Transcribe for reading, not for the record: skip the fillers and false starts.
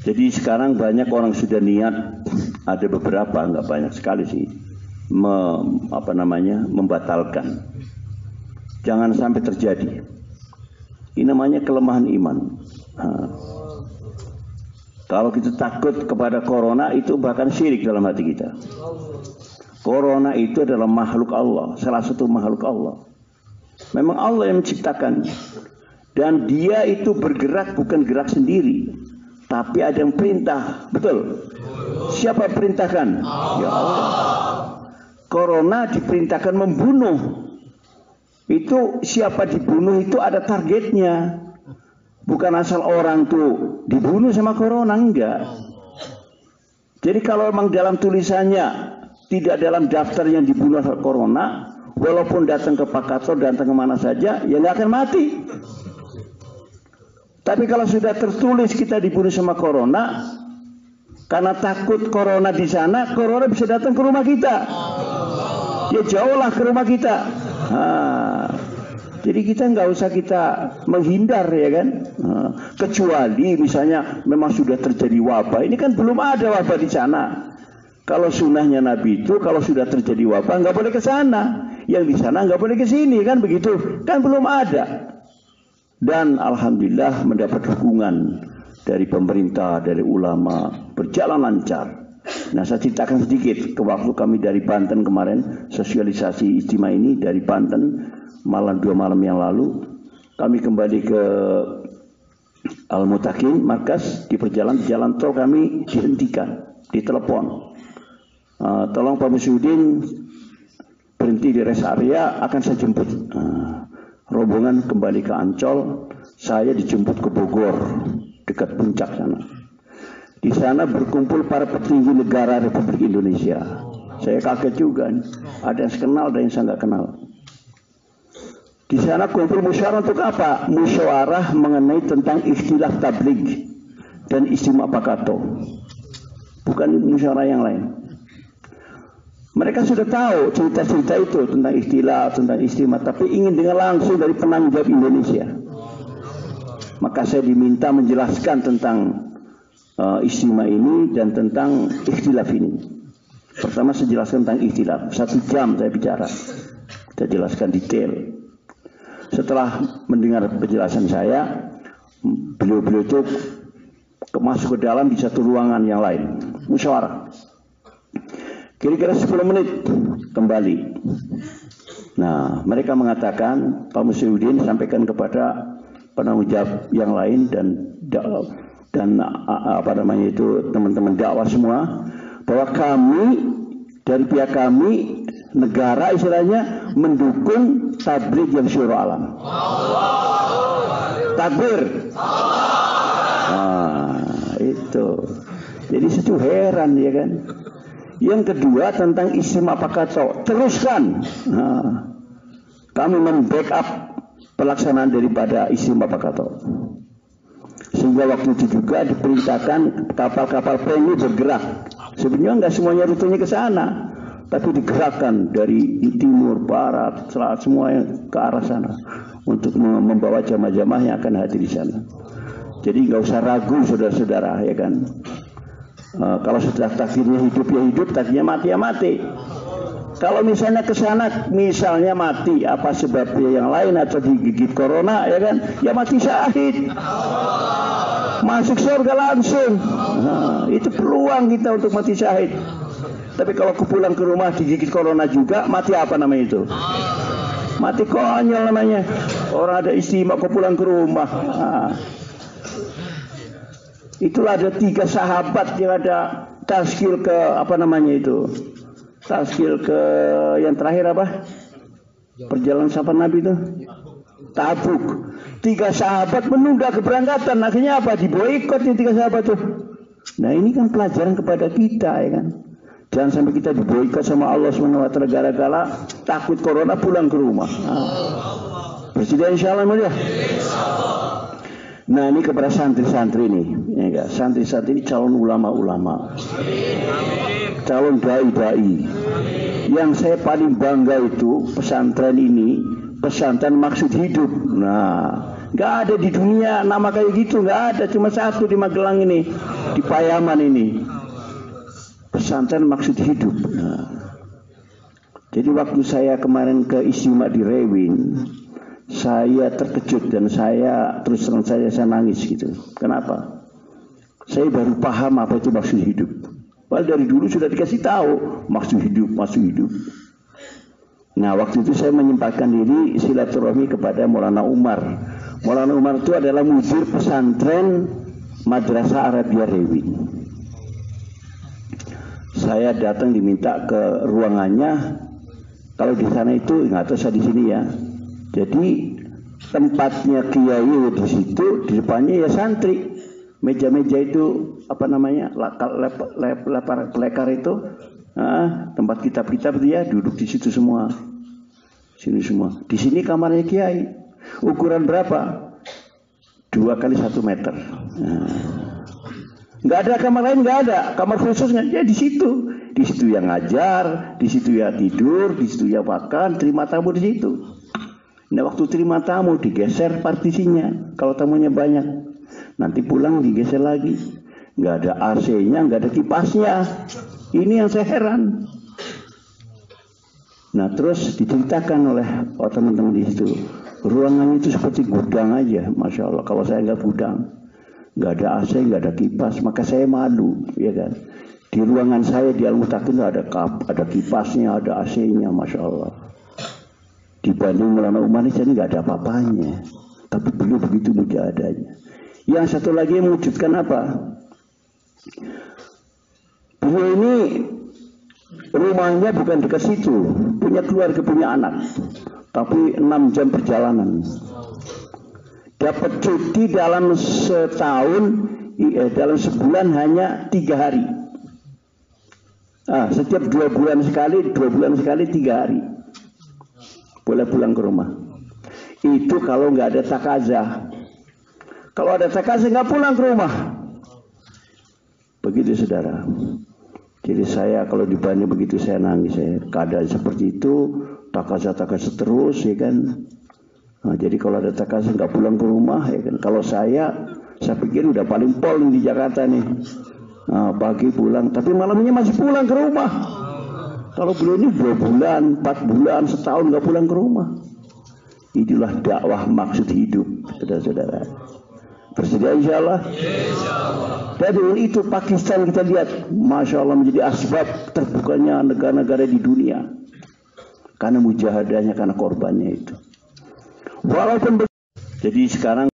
Jadi sekarang banyak orang sudah niat, ada beberapa, nggak banyak sekali sih, membatalkan. Jangan sampai terjadi. Ini namanya kelemahan iman. Kalau kita takut kepada corona, itu bahkan syirik dalam hati kita. Corona itu adalah makhluk Allah, salah satu makhluk Allah. Memang Allah yang menciptakan. Dan dia itu bergerak bukan gerak sendiri, tapi ada yang perintah. Betul? Siapa perintahkan? Ya Allah. Corona diperintahkan membunuh. Itu siapa dibunuh itu ada targetnya. Bukan asal orang tuh dibunuh sama corona, enggak. Jadi kalau memang dalam tulisannya tidak dalam daftar yang dibunuh oleh corona, walaupun datang ke Pak Kato, datang kemana saja, ya nggak akan mati. Tapi kalau sudah tertulis kita dibunuh sama corona, karena takut corona di sana, corona bisa datang ke rumah kita. Ya jauhlah ke rumah kita. Jadi kita nggak usah kita menghindar, ya kan. Kecuali misalnya memang sudah terjadi wabah. Ini kan belum ada wabah di sana. Kalau sunnahnya Nabi itu kalau sudah terjadi wabah nggak boleh ke sana. Yang di sana nggak boleh ke sini, kan begitu. Kan belum ada. Dan alhamdulillah mendapat dukungan dari pemerintah, dari ulama, berjalan lancar. Nah, saya ceritakan sedikit ke waktu kami dari Banten kemarin, sosialisasi istimewa ini dari Banten, 2 malam yang lalu. Kami kembali ke Al-Mutakin, markas, di perjalanan jalan tol kami dihentikan, ditelepon. Tolong Pak Musudin berhenti di rest area, akan saya jemput. Rombongan kembali ke Ancol, saya dijemput ke Bogor, dekat puncak sana. Di sana berkumpul para petinggi negara Republik Indonesia. Saya kaget juga, ada yang saya kenal, ada yang saya nggak kenal. Di sana kumpul musyawarah untuk apa? Musyawarah mengenai tentang istilah tabligh dan istimewa Pak Kato. Bukan musyawarah yang lain. Mereka sudah tahu cerita-cerita itu tentang istilah, tentang istimewa, tapi ingin dengar langsung dari penanggung jawab Indonesia. Maka saya diminta menjelaskan tentang istimewa ini dan tentang ikhtilaf ini. Pertama saya jelaskan tentang ikhtilaf. 1 jam saya bicara. Saya jelaskan detail. Setelah mendengar penjelasan saya, beliau-beliau itu masuk ke dalam di satu ruangan yang lain. Musyawarah. Kira-kira 10 menit kembali. Nah, mereka mengatakan, Pak Musliuddin sampaikan kepada penanggung jawab yang lain dan teman-teman dakwah semua, bahwa kami dari pihak kami negara istilahnya mendukung tabligh yang syuruh alam. Takbir. Itu. Jadi saya heran, ya kan. Yang kedua tentang istimewa Pak Kato, teruskan. Kami membackup pelaksanaan daripada istimewa Pak Kato. Sehingga waktu itu juga diperintahkan kapal-kapal PNI bergerak. Sebenarnya nggak semuanya rutenya ke sana, tapi digerakkan dari timur, barat, selatan, semua ke arah sana untuk membawa jamaah-jamaah yang akan hadir di sana. Jadi nggak usah ragu, saudara-saudara, ya kan. Kalau sudah takdirnya hidup ya hidup, takdirnya mati ya mati. Kalau misalnya ke sana, misalnya mati, apa sebabnya yang lain atau digigit corona, ya kan, ya mati syahid, masuk surga langsung. Itu peluang kita untuk mati syahid. Tapi kalau pulang ke rumah digigit corona juga, mati apa namanya itu? Mati konyol namanya. Orang ada istimewa kok pulang ke rumah. Itulah ada 3 sahabat yang ada tazkir ke tazkir ke yang terakhir apa? Perjalanan sahabat Nabi itu Tabuk. 3 sahabat menunda keberangkatan, akhirnya apa? Diboikot yang 3 sahabat itu. Nah, ini kan pelajaran kepada kita, ya kan. Jangan sampai kita diboikot sama Allah SWT gara-gara takut corona pulang ke rumah. Bersedia insyaallah mulia. Nah, ini kepada santri-santri ini, ya, santri-santri ini calon ulama-ulama, calon dai-dai. Yang saya paling bangga itu pesantren ini, pesantren maksud hidup. Nah, Nggak ada di dunia nama kayak gitu, nggak ada. Cuma satu di Magelang ini, di Payaman ini. Pesantren maksud hidup. Nah, jadi waktu saya kemarin ke istimewa di Rewin, saya terkejut dan saya terus terang saya nangis gitu. Kenapa? Saya baru paham apa itu maksud hidup. Padahal dari dulu sudah dikasih tahu maksud hidup, maksud hidup. Nah, waktu itu saya menyempatkan diri silaturahmi kepada Maulana Umar. Maulana Umar itu adalah mudir pesantren Madrasah Arabia Rewi. Saya datang diminta ke ruangannya. Kalau di sana itu nggak tahu saya di sini ya. Jadi tempatnya kiai di situ, di depannya ya santri. Meja-meja itu apa namanya? Pelekar itu. Tempat kitab-kitab dia duduk di situ semua. Sini semua. Di sini kamarnya kiai. Ukuran berapa? 2 kali 1 meter. Nggak ada kamar lain, nggak ada. Kamar khususnya ya di situ. Di situ yang ngajar, di situ ya tidur, di situ ya makan, terima tamu di situ. Nah, waktu terima tamu digeser partisinya. Kalau tamunya banyak, nanti pulang digeser lagi. Nggak ada AC-nya, nggak ada kipasnya. Ini yang saya heran. Nah, terus diceritakan oleh teman-teman di situ. Ruangannya itu seperti gudang aja, Masya Allah. Kalau saya nggak gudang, nggak ada AC, nggak ada kipas, maka saya malu, ya kan. Di ruangan saya di Al-Mutakin ada kipasnya, ada AC-nya, Masya Allah. Dibanding Maulana Umar ini nggak ada apa-apanya, tapi beliau begitu mujahadahnya. Yang satu lagi yang mewujudkan apa? Beliau ini rumahnya bukan dekat situ, punya keluarga, punya anak, tapi 6 jam perjalanan. Dapat cuti dalam setahun, dalam sebulan hanya 3 hari. Setiap 2 bulan sekali 3 hari. Boleh pulang ke rumah. Itu kalau nggak ada takazah. Kalau ada takazah nggak pulang ke rumah. Begitu saudara. Jadi saya kalau di Bani begitu saya nangis. Keadaan seperti itu, takazah terus, ya kan. Nah, jadi kalau ada takazah nggak pulang ke rumah, ya kan. Kalau saya pikir udah paling pol di Jakarta nih. Nah, pagi pulang, tapi malamnya masih pulang ke rumah. Kalau beliau ini 2 bulan, 4 bulan, setahun nggak pulang ke rumah. Itulah dakwah maksud hidup, saudara-saudara. Bersedia insya Allah? Dan dengan itu Pakistan kita lihat, Masya Allah menjadi asbab terbukanya negara-negara di dunia. Karena mujahadahnya, karena korbannya itu. Walaupun jadi sekarang